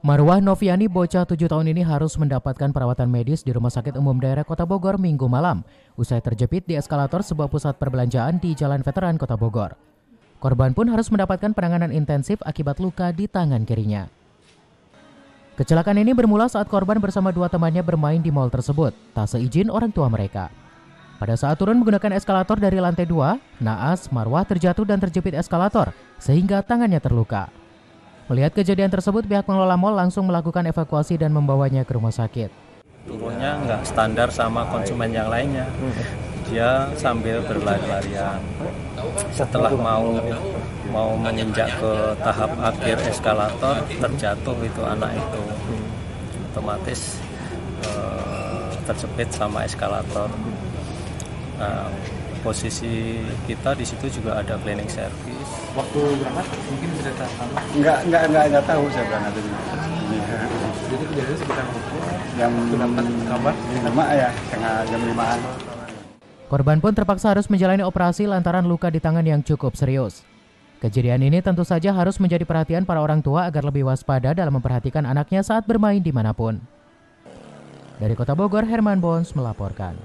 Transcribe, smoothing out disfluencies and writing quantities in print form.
Marwah Noviani, bocah 7 tahun ini harus mendapatkan perawatan medis di Rumah Sakit Umum Daerah Kota Bogor Minggu malam, usai terjepit di eskalator sebuah pusat perbelanjaan di Jalan Veteran Kota Bogor. Korban pun harus mendapatkan penanganan intensif akibat luka di tangan kirinya. Kecelakaan ini bermula saat korban bersama dua temannya bermain di mal tersebut, tak seizin orang tua mereka. Pada saat turun menggunakan eskalator dari lantai 2, naas Marwah terjatuh dan terjepit eskalator, sehingga tangannya terluka. Melihat kejadian tersebut, pihak pengelola mal langsung melakukan evakuasi dan membawanya ke rumah sakit. Turunnya nggak standar sama konsumen yang lainnya. Dia sambil berlari-larian. Setelah mau menginjak ke tahap akhir eskalator, terjatuh itu anak itu. Otomatis terjepit sama eskalator. Nah, posisi kita di situ juga ada cleaning service. Waktu berangkat mungkin bisa tahu? Enggak tahu saya berangkat itu. Jadi kejadian sekitar jam dapat kabar 5 ya, jam 5-an. Korban pun terpaksa harus menjalani operasi lantaran luka di tangan yang cukup serius. Kejadian ini tentu saja harus menjadi perhatian para orang tua agar lebih waspada dalam memperhatikan anaknya saat bermain dimanapun. Dari Kota Bogor, Herman Bons melaporkan.